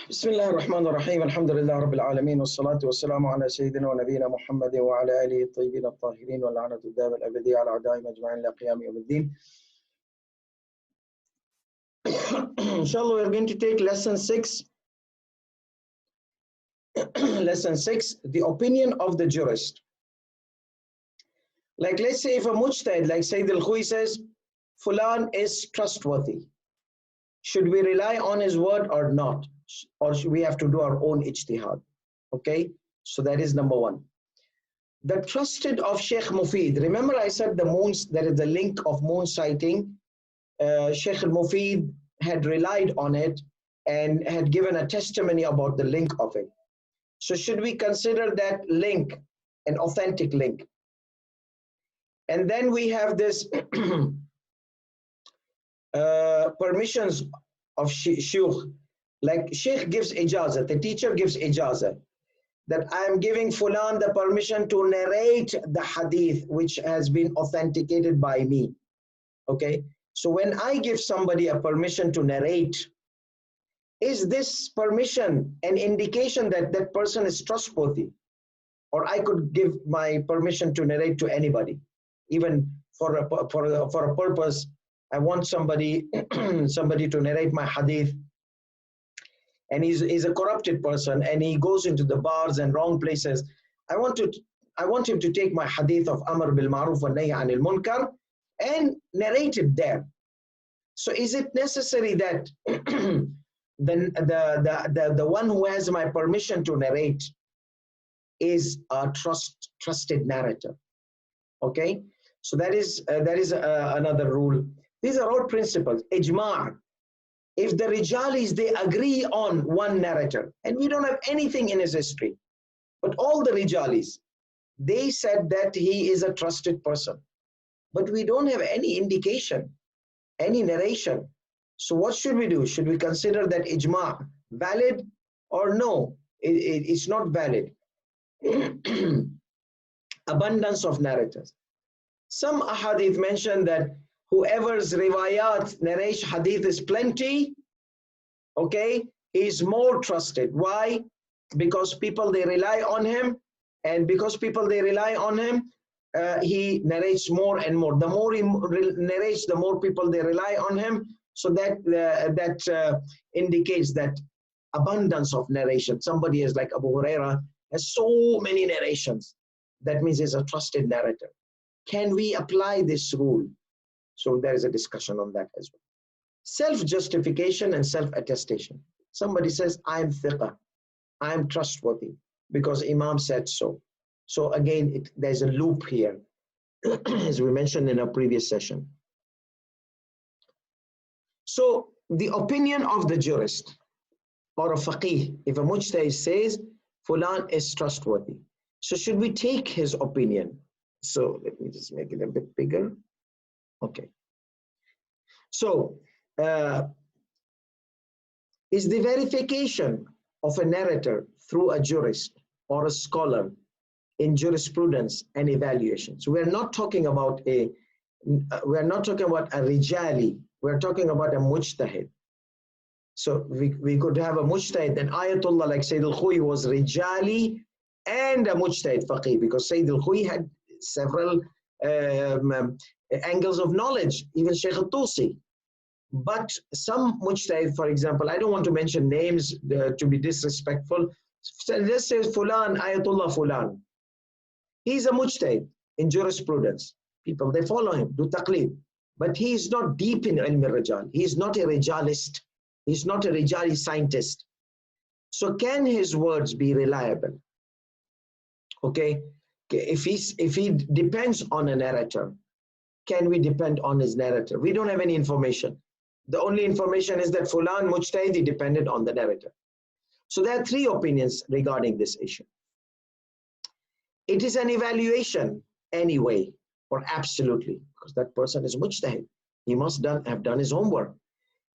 بسم الله الرحمن الرحيم الحمد لله رب العالمين والصلاة والسلام على سيدنا ونبينا محمد وعلى آله الطيبين الطاهرين واللعنة الدائمة الأبدية على أعدائهم أجمعين إلى قيام يوم الدين. Inshallah, we are going to take lesson 6. Lesson 6, the opinion of the jurist. Like, let's say if a mujtahid, like Sayyid al-Khui says, Fulan is trustworthy. Should we rely on his word or not? Or should we have to do our own ijtihad? Okay, so that is number one. The trusted of Sheikh Mufid. Remember I said the moons, there is a link of moon sighting. Sheikh al-Mufid had relied on it and had given a testimony about the link of it. So should we consider that link an authentic link? And then we have this permissions of Shuyukh. Like Sheikh gives ijazah, the teacher gives ijazah, that I am giving Fulan the permission to narrate the hadith which has been authenticated by me. Okay, so when I give somebody a permission to narrate, is this permission an indication that that person is trustworthy? Or I could give my permission to narrate to anybody, even for a purpose. I want somebody to narrate my hadith, and he's a corrupted person and he goes into the bars and wrong places. I want him to take my hadith of Amr bil Ma'ruf wa Nahy Anil Munkar and narrate it there. So is it necessary that the one who has my permission to narrate is a trusted narrator? Okay, so that is another rule. These are all principles. Ijma'. If the Rejalis, they agree on one narrator, and we don't have anything in his history, but all the Rejalis, they said that he is a trusted person. But we don't have any indication, any narration. So what should we do? Should we consider that ijma' valid or no? It's not valid. Abundance of narrators. Some ahadith mention that whoever's riwayat narration hadith is plenty, okay, is more trusted. Why? Because people, they rely on him, and because people, they rely on him, he narrates more and more. The more he narrates, the more people, they rely on him. So that indicates that abundance of narration. Somebody is like Abu Huraira, has so many narrations. That means he's a trusted narrator. Can we apply this rule? So there is a discussion on that as well. Self-justification and self-attestation. Somebody says, I am thiqa, I am trustworthy because Imam said so. So again, there's a loop here, as we mentioned in our previous session. So the opinion of the jurist or a faqih, if a mujtahid says, Fulan is trustworthy, so should we take his opinion? So let me just make it a bit bigger. Okay. So, is the verification of a narrator through a jurist or a scholar in jurisprudence and evaluation? So we're not talking about a Rijali, we're talking about a mujtahid. So we could have a mujtahid, then Ayatullah like Sayyid al-Khui was Rijali and a mujtahid faqih, because Sayyid al-Khui had several angles of knowledge, even Sheikh al-Tusi. But some mujtahid, for example, I don't want to mention names to be disrespectful. So let's say Fulan, Ayatullah Fulan. He's a mujtahid in jurisprudence. People, they follow him, do taqleed. But he is not deep in ilm al-Rijal. He is not a Rijalist. He's not a Rijali scientist. So can his words be reliable? Okay. If he depends on a narrator, can we depend on his narrator? We don't have any information. The only information is that Fulan Mujtahid, he depended on the narrator. So there are three opinions regarding this issue. It is an evaluation anyway, or absolutely, because that person is Mujtahid. He must have done his homework.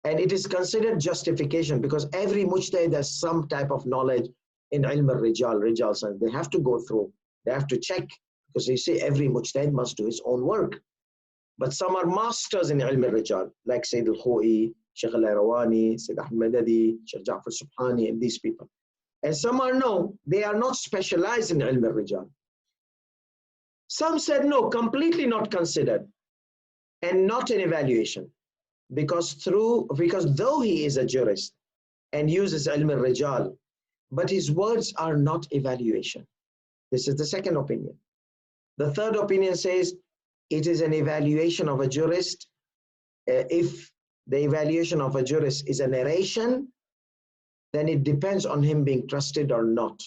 And it is considered justification because every Mujtahid has some type of knowledge in ilm al-Rijal science. They have to go through. They have to check, because they say every mujtahid must do his own work. But some are masters in ilm al-Rijal, like Sayyid al-Khui, Sheikh al-Irawani, Sayyid Ahmed Madadi, Sheikh Ja'far Subhani, and these people. And some are no, they are not specialized in ilm al-rijal. Some said no, completely not considered and not an evaluation, because though he is a jurist and uses ilm al-rijal, but his words are not evaluation. This is the second opinion. The third opinion says it is an evaluation of a jurist if the evaluation of a jurist is a narration, then it depends on him being trusted or not.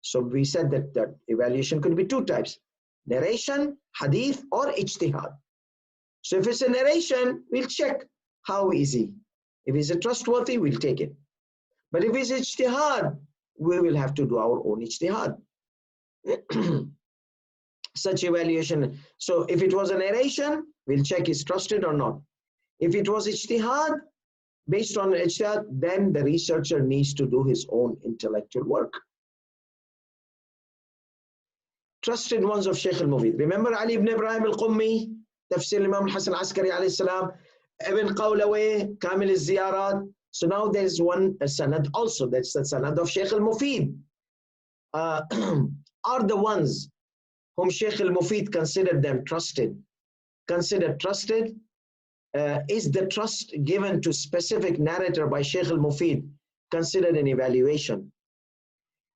So we said that that evaluation could be two types: narration, hadith, or ijtihad. So if it's a narration, we'll check how is he. If he's a trustworthy, we'll take it. But if it's ijtihad, we will have to do our own ijtihad. Such evaluation. So if it was a narration, we'll check is trusted or not. If it was ijtihad, based on ijtihad, then the researcher needs to do his own intellectual work. Trusted ones of Shaykh al-Mufid. Remember Ali ibn Ibrahim al-Qummi, Tafsir Imam al-Hasan al-Askari alayhi salam, Ibn Qawlaway, Kamil al-Ziyarat. So now there's one sanad also, that's the sanad of Shaykh al-Mufid. Are the ones whom Shaykh al-Mufid considered them trusted, considered trusted? Is the trust given to specific narrator by Shaykh al-Mufid considered an evaluation?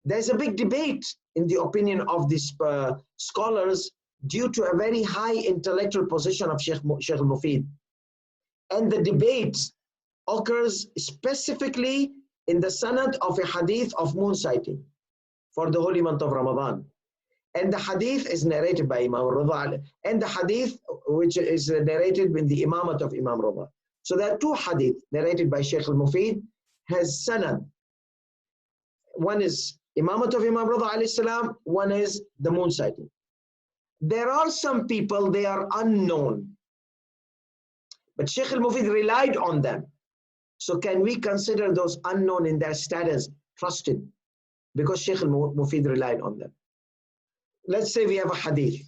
There's a big debate in the opinion of these scholars due to a very high intellectual position of Shaykh al-Mufid. And the debate occurs specifically in the sanad of a hadith of moon sighting for the holy month of Ramadan. And the hadith is narrated by Imam Rejaal, and the hadith which is narrated in the imamat of Imam Rejaal. So there are two hadith narrated by Shaykh al-Mufid, has sanad. One is imamat of Imam Rejaal alayhi salam, one is the moon sighting. There are some people, they are unknown, but Shaykh al-Mufid relied on them. So can we consider those unknown in their status trusted? Because Shaykh al-Mufid relied on them. Let's say we have a hadith.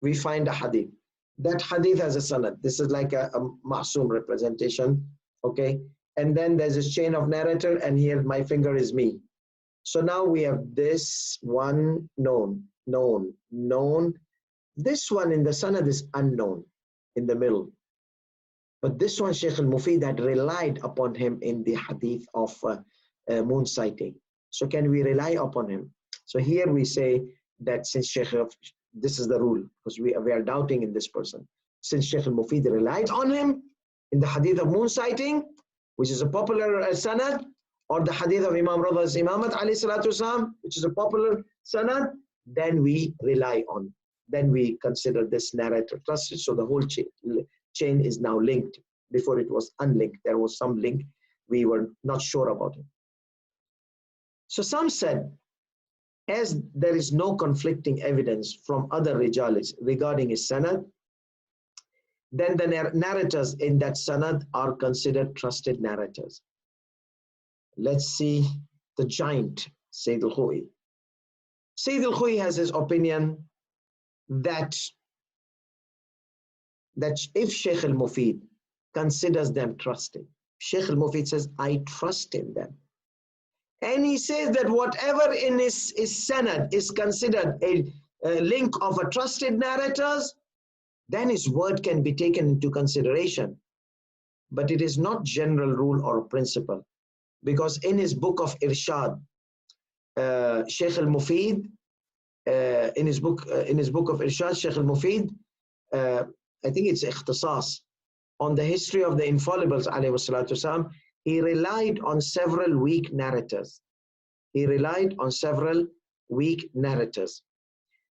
We find a hadith. That hadith has a sanad. This is like a ma'soom representation. Okay. And then there's this chain of narrator, and here my finger is me. So now we have this one known. This one in the sanad is unknown in the middle. But this one, Shaykh al-Mufid had relied upon him in the hadith of moon sighting. So can we rely upon him? So here we say that since Shaykh, this is the rule, because we are doubting in this person. Since Shaykh al-Mufid relied on him in the hadith of moon sighting, which is a popular sanad, or the hadith of Imam Rawah's Imamat alayhi salatu wasalam, which is a popular sanad, then we rely on, then we consider this narrator trusted. So the whole chain is now linked. Before it was unlinked. There was some link. We were not sure about it. So some said, as there is no conflicting evidence from other rijalis regarding his sanad, then the narrators in that sanad are considered trusted narrators. Let's see the giant, Sayyid al-Khu'i. Sayyid al-Khu'i has his opinion that if Shaykh al-Mufid considers them trusted, Shaykh al-Mufid says, I trust in them. And he says that whatever in his sanad is considered a link of a trusted narrators, then his word can be taken into consideration. But it is not general rule or principle. Because in his book of Irshad, Shaykh al-Mufid, in his book of Irshad, Shaykh al-Mufid, I think it's ikhtisas, on the history of the infallibles, alayhi salatu wasalam, he relied on several weak narrators.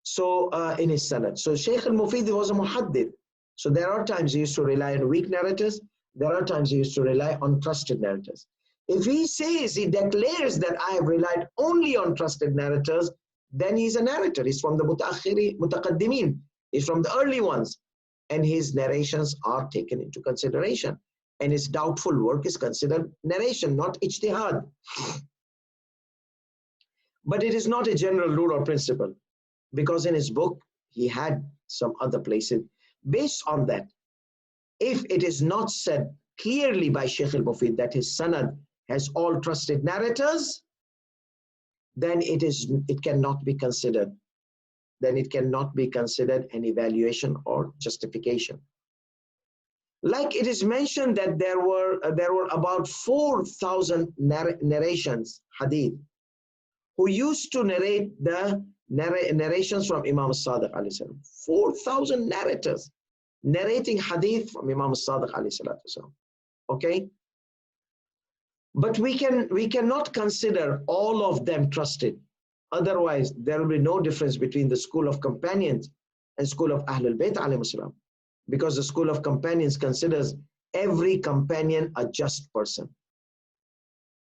So in his sanad. So Shaykh al-Mufid was a muhaddith. So there are times he used to rely on weak narrators. There are times he used to rely on trusted narrators. If he says, he declares that I have relied only on trusted narrators, then he's a narrator. He's from the mutaqaddimin. He's from the early ones. And his narrations are taken into consideration. And his doubtful work is considered narration, not ijtihad. But it is not a general rule or principle, because in his book, he had some other places. Based on that, if it is not said clearly by Sheikh al-Mufid that his sanad has all trusted narrators, then it cannot be considered. Then it cannot be considered an evaluation or justification. Like it is mentioned that there were about 4,000 narrations, hadith, who used to narrate the narrations from Imam Sadiq alayhi salam. 4,000 narrators narrating hadith from Imam Sadiq alayhi salam. Okay? But we cannot consider all of them trusted. Otherwise, there will be no difference between the school of companions and school of Ahlul Bayt alayhi salam. Because the school of companions considers every companion a just person.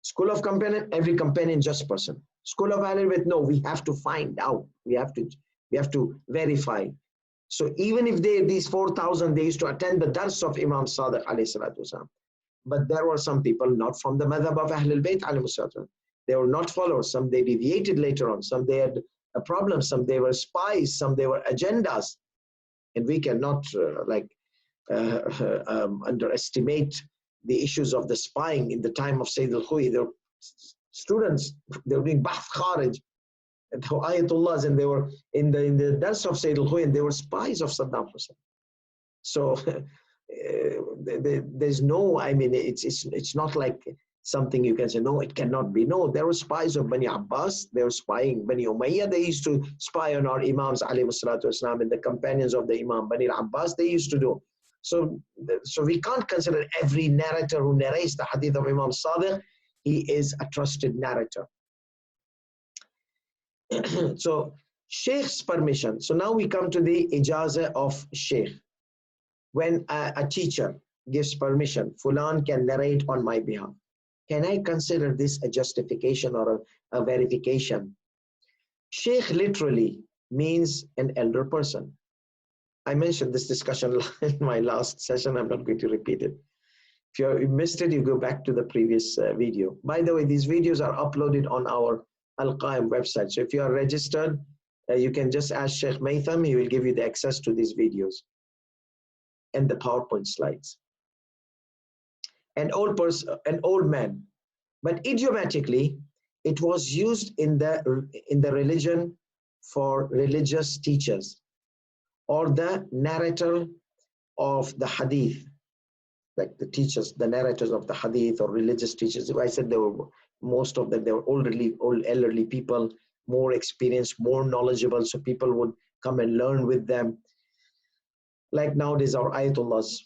School of companion, every companion just person. School of Ahlul Bayt, no, we have to find out. We have to verify. So even if these 4,000, they used to attend the dars of Imam Sadiq alayhi salatu wasalam. But there were some people not from the madhab of Ahlul Bayt alayhi salatu. They were not followers. Some they deviated later on. Some they had a problem. Some they were spies. Some they were agendas. And we cannot underestimate the issues of the spying in the time of Sayyid al-Khuy. There were students, they were doing Bahth Kharij, and Ayatullahs, and they were in the dars of Sayyid al-Khuy, and they were spies of Saddam Hussein. So there's no, I mean, it's not like something you can say, no, it cannot be. No, there were spies of Bani Abbas, they were spying. Bani Umayyah, they used to spy on our Imams, alayhi salatu wasalam, and the companions of the Imam. Bani Abbas, they used to do. So we can't consider every narrator who narrates the hadith of Imam Sadiq, he is a trusted narrator. So, Sheikh's permission. So now we come to the ijazah of Sheikh. When a teacher gives permission, Fulan can narrate on my behalf. Can I consider this a justification or a verification? Sheikh literally means an elder person. I mentioned this discussion in my last session. I'm not going to repeat it. If you missed it, you go back to the previous video. By the way, these videos are uploaded on our Al-Qaim website. So if you are registered, you can just ask Sheikh Maitham. He will give you the access to these videos and the PowerPoint slides. An old person, an old man. But idiomatically, it was used in the religion for religious teachers or the narrator of the hadith, like the teachers, the narrators of the hadith or religious teachers. I said there were most of them, they were old elderly people, more experienced, more knowledgeable, so people would come and learn with them. Like nowadays, our ayatullahs,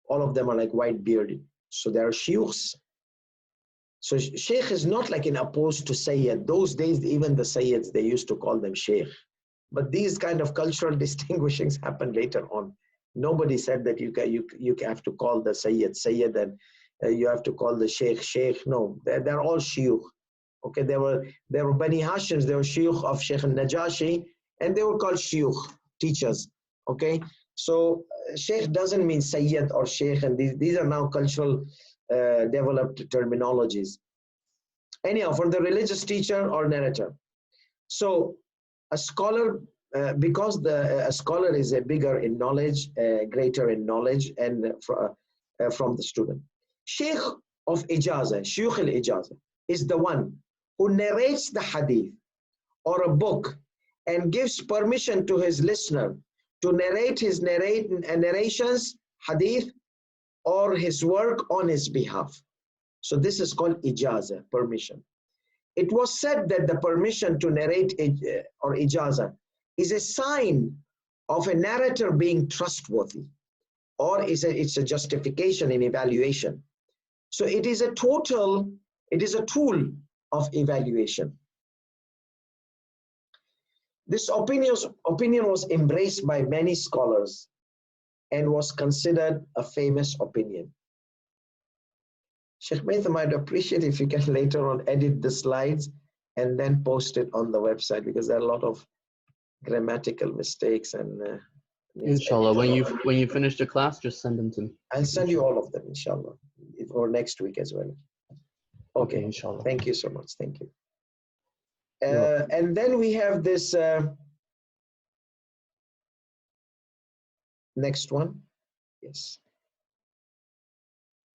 all of them are like white bearded. So they are shuyukhs. So sheikh is not like in opposed to sayyid. Those days, even the sayyids, they used to call them sheikh. But these kind of cultural distinguishings happened later on. Nobody said that you have to call the sayyid and you have to call the sheikh. No, they're all shuyukh. Okay, there were Bani Hashims, they were shuyukh of Sheikh al-Najashi, and they were called shuyukh, teachers. Okay, so sheikh doesn't mean sayyid or sheikh, and these are now cultural developed terminologies. Anyhow, for the religious teacher or narrator. So a scholar, because a scholar is a bigger in knowledge, greater in knowledge, and from the student. Sheikh of Ijazah, Shuyukh al-Ijazah, is the one who narrates the hadith or a book and gives permission to his listener to narrate his narrations, hadith, or his work on his behalf. So this is called Ijazah, permission. It was said that the permission to narrate or Ijazah is a sign of a narrator being trustworthy, or it's a justification in evaluation. So it is a tool of evaluation. This opinion was embraced by many scholars and was considered a famous opinion. Sheikh Maitham, I'd appreciate if you can later on edit the slides and then post it on the website, because there are a lot of grammatical mistakes and inshallah, when you finish the class, just send them to me. I'll send you all of them, inshallah, or next week as well. Okay, inshallah. Thank you so much. Thank you. And then we have this next one. Yes.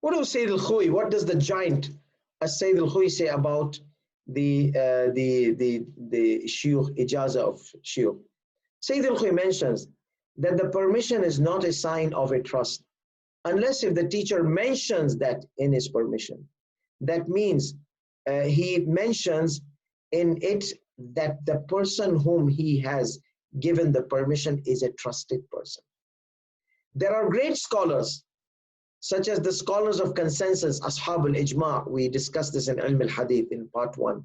What does Sayyid al-Khuy, what does the giant Sayyid al-Khuy say about the shuyukh, ijaza of shuyukh? Sayyid al-Khuy mentions that the permission is not a sign of a trust unless if the teacher mentions that in his permission. That means he mentions in it that the person whom he has given the permission is a trusted person. There are great scholars, such as the scholars of consensus, Ashab al-Ijma'. We discussed this in Ilm al-Hadith in part 1.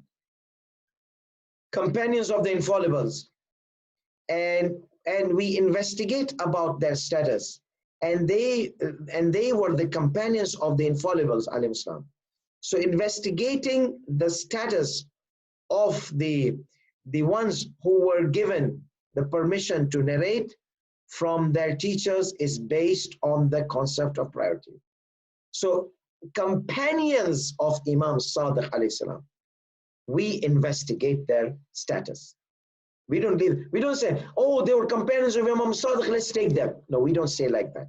Companions of the infallibles. And we investigate about their status. And they were the companions of the infallibles, alayhi salam. So investigating the status of the ones who were given the permission to narrate from their teachers is based on the concept of priority. So companions of Imam Sadiq alayhi salam, we investigate their status. We don't say, oh, they were companions of Imam Sadiq, let's take them. No, we don't say like that.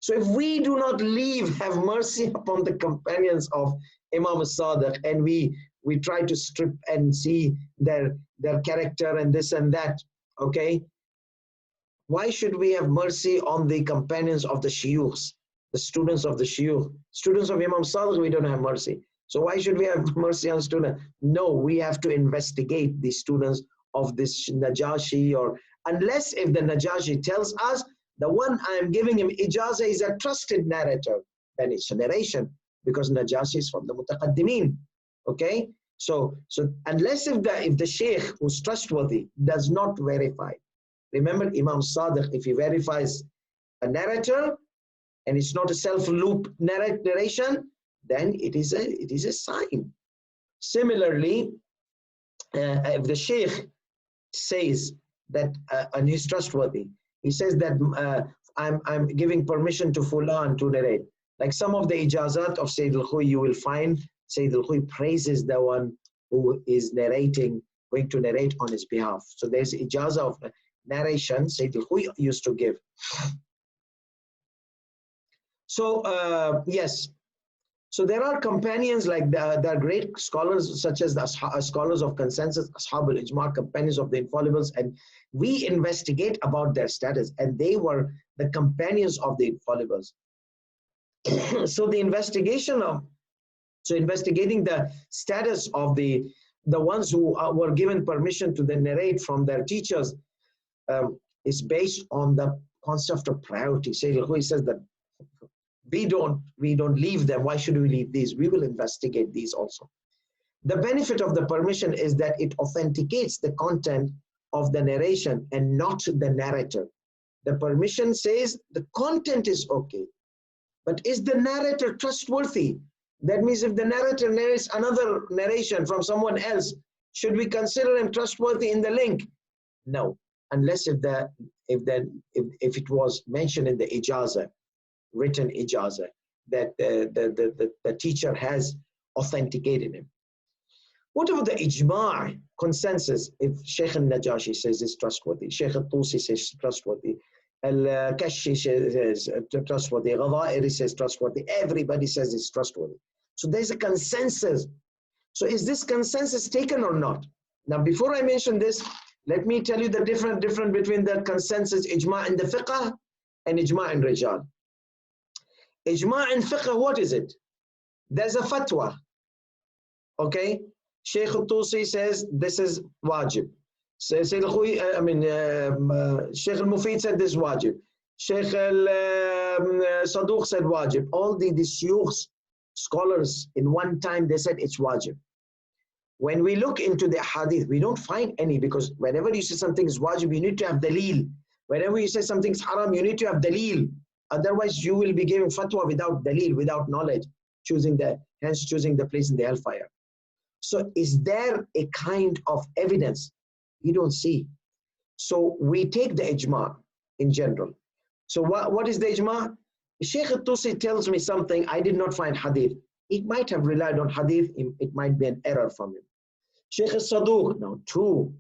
So if we do not have mercy upon the companions of Imam Sadiq, and we try to strip and see their character and this and that, okay? Why should we have mercy on the companions of the shuyukhs, the students of the shuyukh? Students of Imam Sadiq, we don't have mercy. So why should we have mercy on students? No, we have to investigate the students of this Najashi, or unless if the Najashi tells us the one I am giving him ijaza is a trusted narrator, then it's a narration, because Najashi is from the Mutaqaddimin. Okay? So unless if the Sheikh who's trustworthy does not verify. Remember Imam Sadiq, if he verifies a narrator and it's not a self-loop narration, then it is a sign. Similarly, if the Sheikh says that and he's trustworthy, he says that I'm giving permission to Fulan to narrate. Like some of the ijazat of Sayyid al-Khuy, you will find Sayyid al-Khuy praises the one who is narrating, going to narrate on his behalf. So there's ijazah of narration Sayyid al-Khuy used to give. So yes, so there are companions like there are great scholars such as the scholars of consensus, Ashab al-Ijma', companions of the infallibles, and we investigate about their status, and they were the companions of the infallibles. So the investigating the status of the ones who were given permission to then narrate from their teachers is based on the concept of priority. Sayyid al-Khuy says that we don't leave them. Why should we leave these? We will investigate these also. The benefit of the permission is that it authenticates the content of the narration and not the narrator. The permission says the content is okay, but is the narrator trustworthy? That means if the narrator narrates another narration from someone else, should we consider him trustworthy in the link? No, unless if it was mentioned in the ijazah, written ijazah, that the teacher has authenticated him. What about the ijma' consensus? If Sheikh al-Najashi says it's trustworthy, Sheikh al-Tusi says trustworthy, al-Kashi says trustworthy, Ghadairi says trustworthy, everybody says it's trustworthy. So there's a consensus. So is this consensus taken or not? Now before I mention this, let me tell you the difference between the consensus ijma' in the fiqh and ijma' in Rejaal. Ijma' in fiqh, what is it? There's a fatwa. Okay? Sheikh al-Tusi says this is wajib. Sheikh al-Mufid said this is wajib. Sheikh al-Saduq said wajib. All these shuyukhs, scholars, in one time they said it's wajib. When we look into the hadith, we don't find any, because whenever you say something is wajib, you need to have dalil. Whenever you say something is haram, you need to have dalil. Otherwise, you will be giving fatwa without dalil, without knowledge, hence choosing the place in the hellfire. So is there a kind of evidence? We don't see. So we take the ijma' in general. So what is the ijma'? Sheikh al-Tusi tells me something, I did not find hadith. He might have relied on hadith, it might be an error from him. Sheikh al-Saduq, now 2.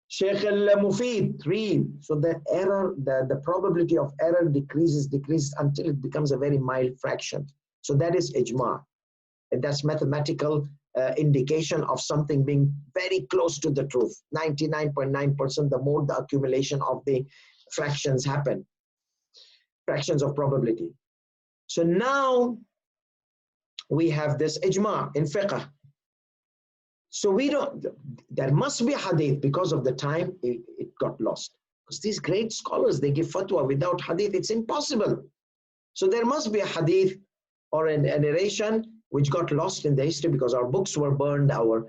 Sheikh al-Mufid, 3. So the error, the probability of error decreases until it becomes a very mild fraction. So that is ijma. And that's mathematical indication of something being very close to the truth. 99.9%, the more the accumulation of the fractions happen, fractions of probability. So now we have this ijma in fiqh. So we don't, there must be hadith. Because of the time, it got lost. Because these great scholars, they give fatwa without hadith, it's impossible. So there must be a hadith or a narration which got lost in the history because our books were burned, our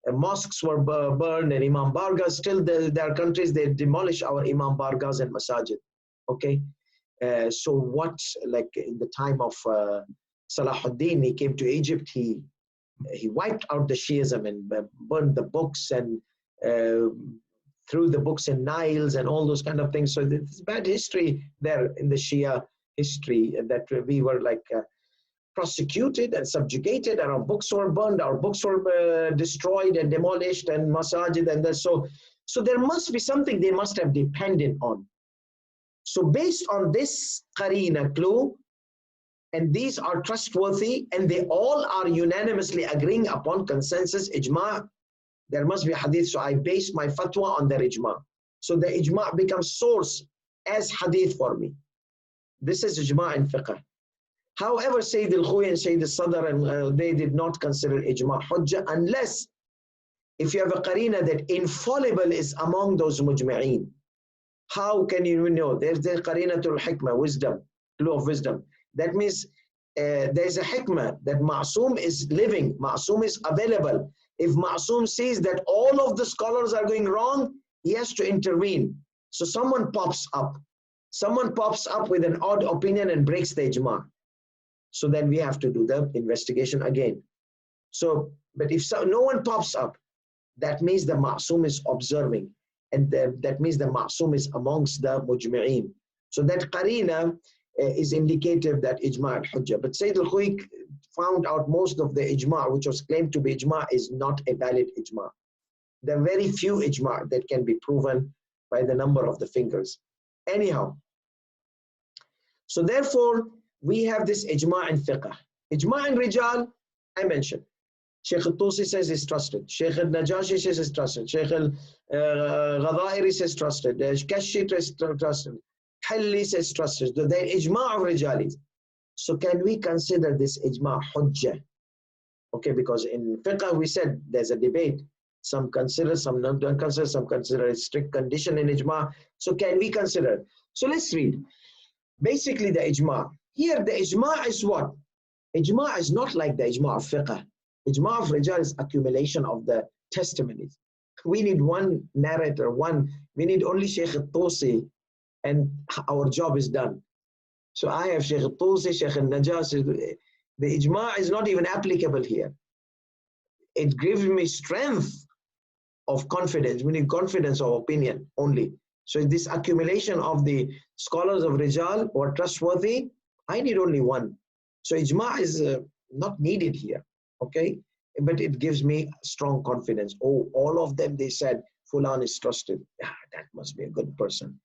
mosques were burned, and Imam Bargas, still there are countries, they demolish our Imam Bargas and masajid. Okay, so what, like in the time of Salahuddin, he came to Egypt, he wiped out the Shiism and burned the books and threw the books in Niles and all those kind of things. So there's bad history there in the Shia history, that we were like prosecuted and subjugated, and our books were burned, our books were destroyed and demolished, and masajid, and so there must be something they must have depended on. So based on this qarina clue, and these are trustworthy, and they all are unanimously agreeing upon consensus ijma, there must be hadith. So I base my fatwa on their ijma. So the ijma becomes source as hadith for me. This is ijma in fiqh. However, Sayyid al-Khuy and Sayyid al-Sadr, and they did not consider ijma hujjah unless if you have a qarina that infallible is among those mujma'een. How can you know? There's the qarinatul hikmah, wisdom, clue of wisdom. That means there's a hikmah that Ma'soom is living, Ma'soom is available. If Ma'soom sees that all of the scholars are going wrong, he has to intervene. So someone pops up with an odd opinion and breaks the ijma. So then we have to do the investigation again. So, but if no one pops up, that means the Ma'soom is observing, and that means the Ma'soom is amongst the mujma'een. So that qarina is indicative that ijma al-hujjah. But Sayyid al-Khuy found out most of the ijma, which was claimed to be ijma, is not a valid ijma. There are very few ijma that can be proven by the number of the fingers. Anyhow, so therefore, we have this ijma in fiqh. Ijma in Rejaal, I mentioned. Sheikh al-Tusi says is trusted. Sheikh al-Najashi says is trusted. Sheikh al-Ghadairi says trusted. Kashi says trusted. Halli says trusted. The ijma of Rejalis. So can we consider this ijma hujjah? Okay, because in fiqh we said there's a debate. Some consider, some don't consider, some consider a strict condition in ijma. So can we consider? So let's read. Basically the ijma. Here the ijma is what? Ijma is not like the ijma of fiqh. Ijma of Rejaal is accumulation of the testimonies. We need one narrator, we need only Sheikh al-Tusi, and our job is done. So I have Sheikh al-Tusi, Sheikh al-Najashi. The ijma is not even applicable here. It gives me strength of confidence. We need confidence of opinion only. So this accumulation of the scholars of Rejaal who are trustworthy, I need only one. So ijma is not needed here, okay? But it gives me strong confidence. Oh, all of them, they said, Fulan is trusted. Yeah, that must be a good person.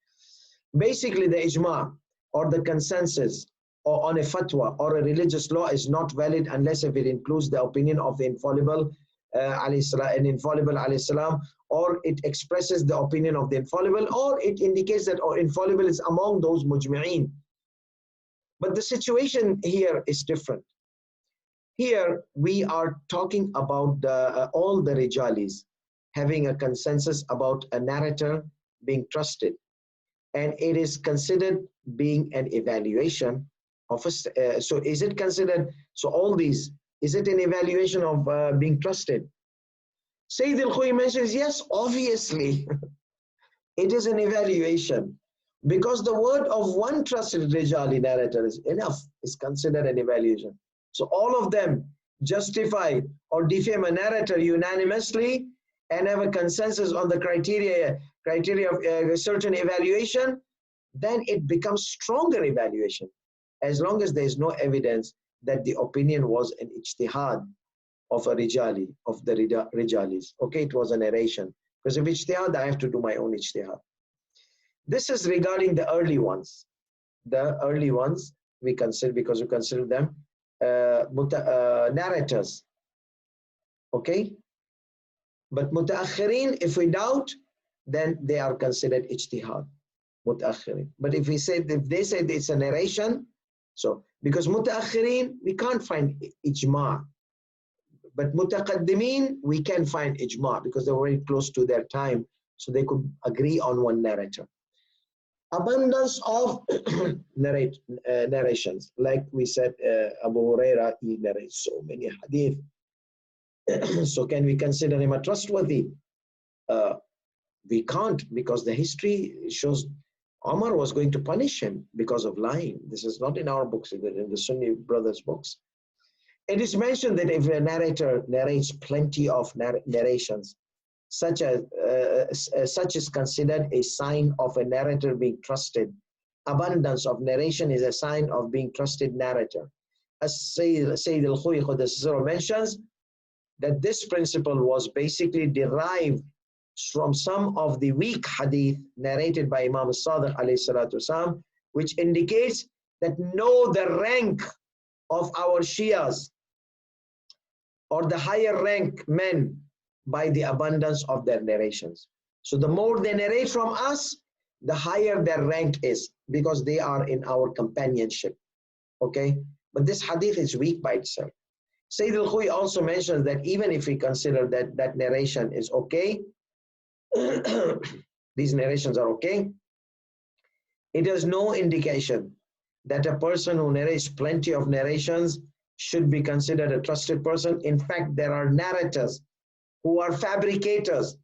Basically, the ijma or the consensus or on a fatwa or a religious law is not valid unless if it includes the opinion of the infallible alayhi salam, or it expresses the opinion of the infallible, or it indicates that infallible is among those mujma'een. But the situation here is different. Here we are talking about all the Rejalis having a consensus about a narrator being trusted, and it is considered being an evaluation of a, so is it considered, so all these, is it an evaluation of being trusted? Sayyid al-Khuy mentions, yes, obviously, it is an evaluation, because the word of one trusted Rejali narrator is enough, is considered an evaluation. So all of them justify or defame a narrator unanimously and have a consensus on the criteria of a certain evaluation, then it becomes stronger evaluation, as long as there is no evidence that the opinion was an ijtihad of a Rejali, of the Rejalis. Okay, it was a narration. Because if ijtihad, I have to do my own ijtihad. This is regarding the early ones. The early ones, we consider, because we consider them narrators. Okay? But mutaakhirin, if we doubt, then they are considered ijtihad. Mutaakhirin. But if they say it's a narration, so because mutaakhirin, we can't find ijma. But mutaqaddimin, we can find ijma because they were very close to their time, so they could agree on one narrator. Abundance of narrations, like we said, Abu Huraira, he narrates so many hadith. So can we consider him a trustworthy? We can't, because the history shows Omar was going to punish him because of lying. This is not in our books, in the Sunni brothers' books. It is mentioned that if a narrator narrates plenty of narrations, such is considered a sign of a narrator being trusted. Abundance of narration is a sign of being trusted narrator. As Sayyid al-Khuy mentions, that this principle was basically derived from some of the weak hadith narrated by Imam al-Sadiq alayhi salatu wasalam, which indicates that know the rank of our Shias or the higher rank men by the abundance of their narrations. So the more they narrate from us, the higher their rank is, because they are in our companionship. Okay? But this hadith is weak by itself. Sayyid al-Khuy also mentions that even if we consider that that narration is okay, these narrations are okay, it has no indication that a person who narrates plenty of narrations should be considered a trusted person. In fact, there are narrators who are fabricators,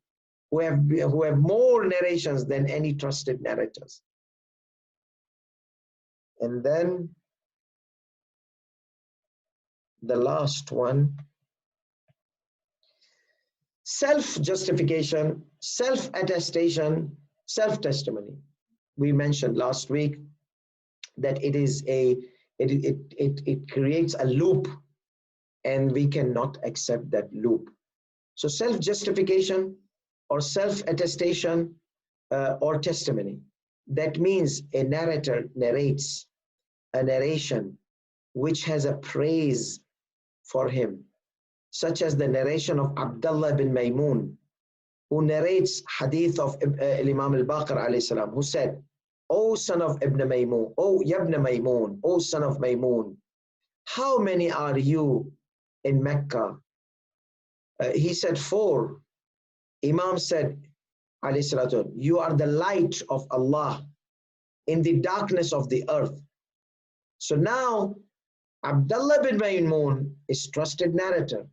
who have more narrations than any trusted narrators. And then the last one, self-justification, self-attestation, self-testimony. We mentioned last week that it creates a loop, and we cannot accept that loop. So self-justification or self-attestation or testimony, that means a narrator narrates a narration which has a praise for him, such as the narration of Abdullah bin Maymun, who narrates hadith of Imam al-Baqir alayhi salam, who said, "O son of Ibn Maymun, O Yabna Maymun, O son of Maymun, how many are you in Mecca?" He said, 4. Imam said, alayhi salatu, "You are the light of Allah in the darkness of the earth." So now Abdullah bin Maymun is trusted narrator.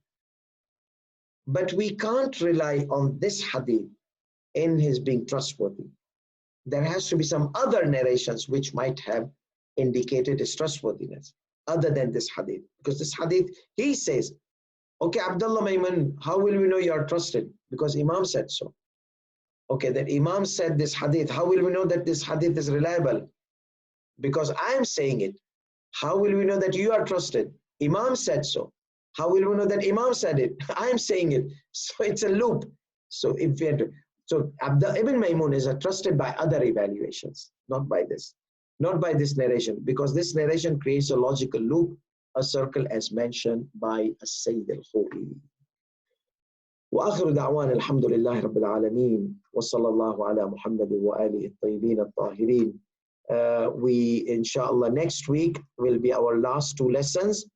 But we can't rely on this hadith in his being trustworthy. There has to be some other narrations which might have indicated his trustworthiness other than this hadith. Because this hadith, he says, okay, Abdullah Maymun, how will we know you are trusted? Because Imam said so. Okay, that Imam said this hadith, how will we know that this hadith is reliable? Because I am saying it. How will we know that you are trusted? Imam said so. How will we know that Imam said it? I am saying it. So it's a loop. So if we had to, so Ibn Maymun is trusted by other evaluations, not by this narration, because this narration creates a logical loop, a circle as mentioned by Sayyid al-Khuy. وآخر دعوانا الحمد لله رب العالمين وصلى الله على محمد وآله الطيبين الطاهرين. We, inshallah, next week will be our last 2 lessons,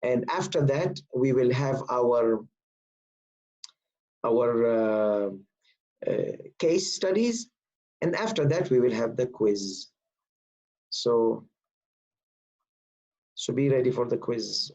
and after that we will have our case studies, and after that we will have the quiz. So be ready for the quiz.